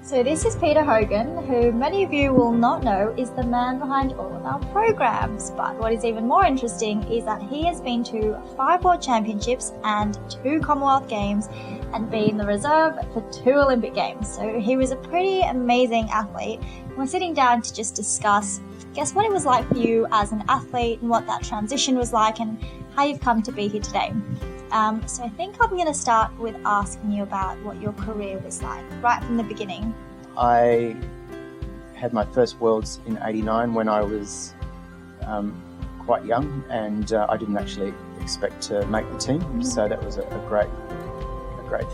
So this is Peter Hogan, who many of you will not know is the man behind all of our programs. But what is even more interesting is that he has been to 5 World Championships and 2 Commonwealth Games and been the reserve for 2 Olympic Games. So he was a pretty amazing athlete. We're sitting down to just discuss, what it was like for you as an athlete and what that transition was like and how you've come to be here today. So I think I'm going to start with asking you about what your career was like, right from the beginning. I had my first Worlds in '89 when I was quite young, and I didn't actually expect to make the team, so that was a great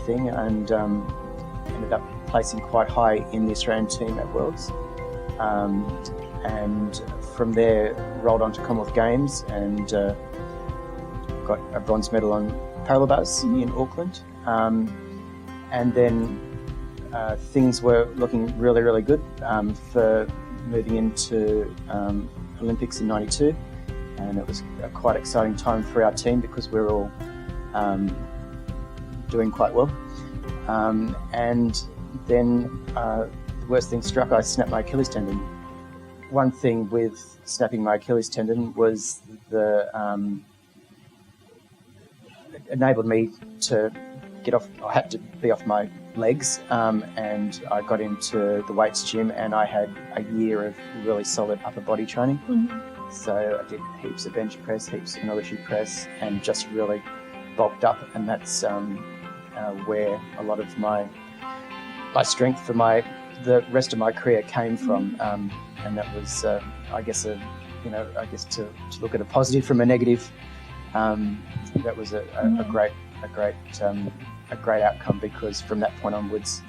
thing, and ended up placing quite high in the Australian team at Worlds. And from there rolled on to Commonwealth Games and got a bronze medal on parallel bars in Auckland, and then things were looking really good for moving into Olympics in '92, and it was a quite exciting time for our team because we were all doing quite well, and then the worst thing struck. I snapped my Achilles tendon. One thing with snapping my Achilles tendon was enabled me to get off. I had to be off my legs, and I got into the weights gym, and I had a year of really solid upper body training. So I did heaps of bench press, heaps of military press, and just really bulked up, and that's where a lot of my strength for the rest of my career came from, and that was I guess to look at a positive from a negative. That was a great outcome, because from that point onwards,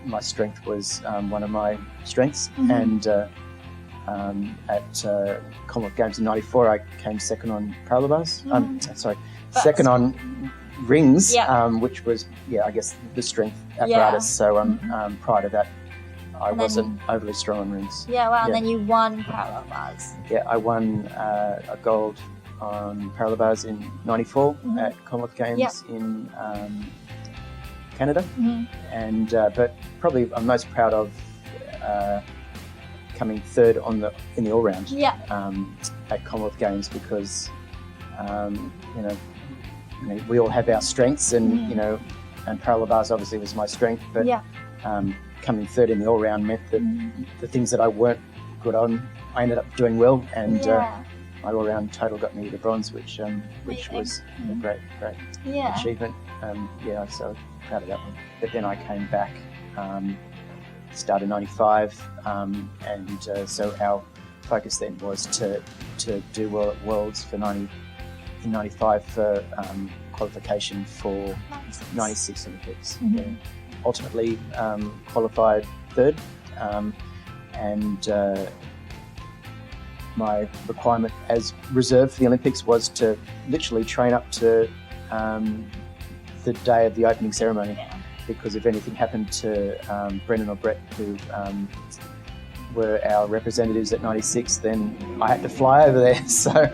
my strength was one of my strengths. And at Commonwealth Games in '94, I came second on parallel bars. Second on rings, which was I guess the strength apparatus. So prior to that, I wasn't overly strong on rings. And then you won parallel bars. I won a gold on parallel bars in '94 at Commonwealth Games in Canada, and but probably I'm most proud of coming third in the all round at Commonwealth Games, because we all have our strengths, and and parallel bars obviously was my strength, but coming third in the all round meant that the things that I weren't good on, I ended up doing well, and my all-round total got me the bronze, which was a great achievement. So proud of that one. But then I came back, started '95, and so our focus then was to do well at Worlds for in '95 for qualification for '96 Olympics. Ultimately qualified third, and my requirement as reserve for the Olympics was to literally train up to the day of the opening ceremony, because if anything happened to Brendan or Brett, who were our representatives at '96, then I had to fly over there. So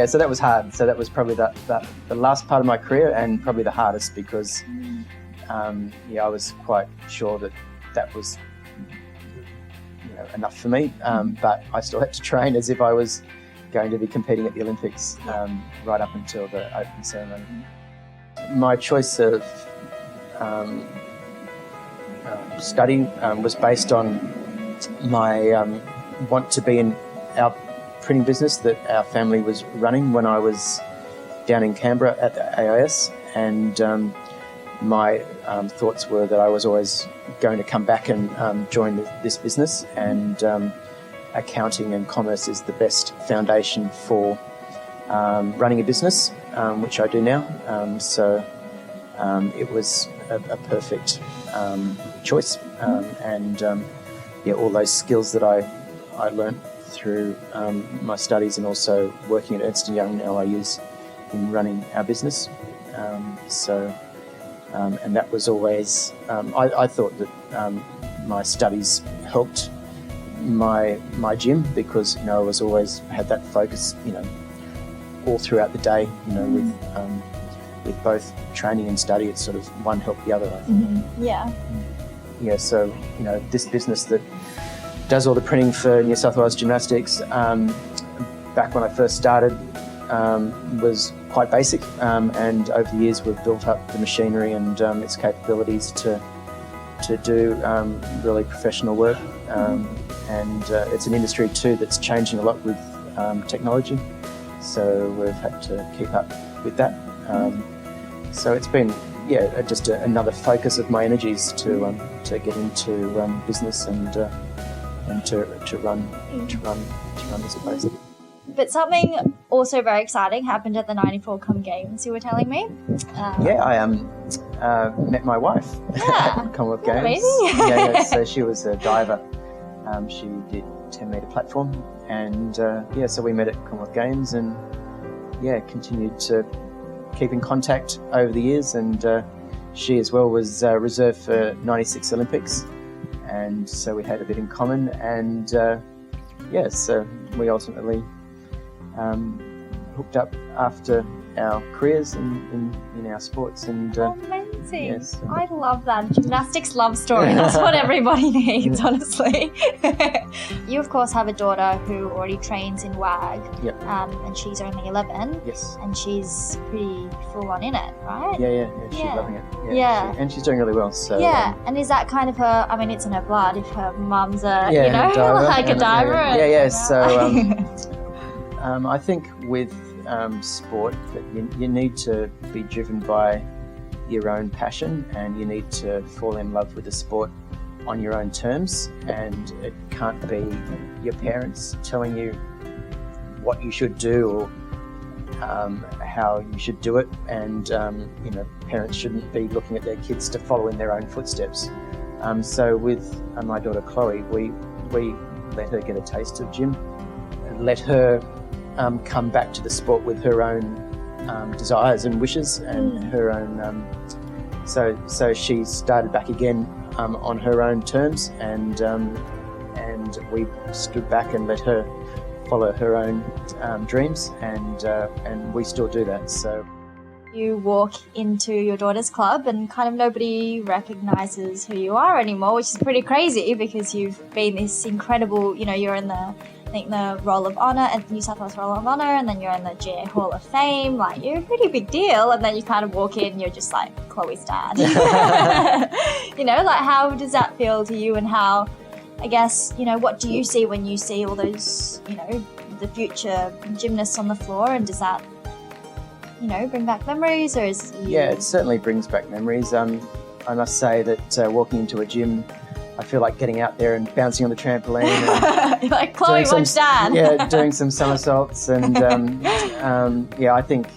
so that was hard. So that was probably the last part of my career, and probably the hardest, because I was quite sure that was enough for me, but I still had to train as if I was going to be competing at the Olympics right up until the opening ceremony. My choice of study was based on my want to be in our printing business that our family was running when I was down in Canberra at the AIS, and my thoughts were that I was always going to come back and join this business, and accounting and commerce is the best foundation for running a business, which I do now. So it was a perfect choice, and all those skills that I learnt through my studies and also working at Ernst & Young now I use in running our business. And that was always, I thought that my studies helped my gym, because I was always had that focus all throughout the day, with both training and study. It's sort of one helped the other, I think. so this business that does all the printing for New South Wales Gymnastics, back when I first started, was quite basic, and over the years we've built up the machinery and its capabilities to do really professional work, and it's an industry too that's changing a lot with technology, so we've had to keep up with that. So it's been just another focus of my energies to get into business and to run this place. But something also very exciting happened at the 94 Games, you were telling me. I met my wife at Commonwealth Games. Amazing. So she was a diver. She did 10-metre platform, and so we met at Commonwealth Games, and continued to keep in contact over the years. And she as well was reserve for 96 Olympics, and so we had a bit in common. And so we ultimately hooked up after our careers in our sports. And amazing. Yes. I love that. Gymnastics love story. That's what everybody needs, honestly. You, of course, have a daughter who already trains in WAG. Yep. And she's only 11. Yes. And she's pretty full on in it, right? Yeah. She's loving it. Yeah. And she's doing really well. So and is that kind of her? I mean, it's in her blood. If her mum's a diver, like a diver. So I think with sport, that you need to be driven by your own passion, and you need to fall in love with the sport on your own terms, and it can't be your parents telling you what you should do or how you should do it. And parents shouldn't be looking at their kids to follow in their own footsteps. So with my daughter Chloe, we let her get a taste of gym and let her come back to the sport with her own desires and wishes and her own. So she started back again on her own terms, and we stood back and let her follow her own dreams, and we still do that. So you walk into your daughter's club and kind of nobody recognises who you are anymore, which is pretty crazy because you've been this incredible. You're in the Roll of Honour, at New South Wales Roll of Honour, and then you're in the GA Hall of Fame. Like, you're a pretty big deal, and then you kind of walk in and you're just like Chloe's dad. How does that feel to you, and how, I guess, what do you see when you see all those, the future gymnasts on the floor, and does that, bring back memories, or is Yeah, it certainly brings back memories. I must say that walking into a gym, I feel like getting out there and bouncing on the trampoline. And you're like, Chloe, watch Dad. Doing some somersaults. And I think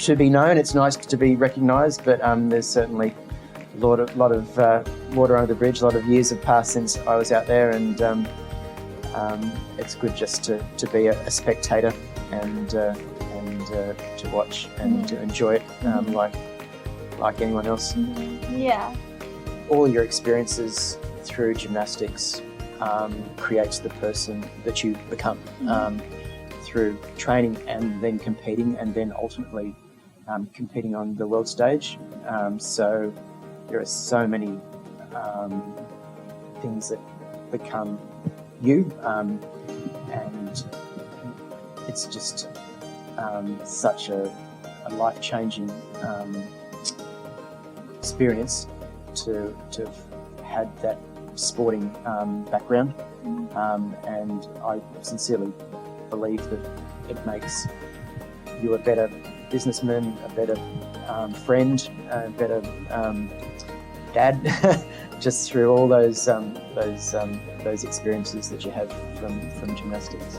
to be known, it's nice to be recognised, but there's certainly a lot of water under the bridge. A lot of years have passed since I was out there, and it's good just to be a spectator and to watch and to enjoy it like anyone else. Yeah. All your experiences through gymnastics creates the person that you become through training and then competing, and then ultimately competing on the world stage. So there are so many things that become you, and it's just such a life-changing experience to have had that sporting background, and I sincerely believe that it makes you a better businessman, a better friend, a better dad, just through all those experiences that you have from gymnastics.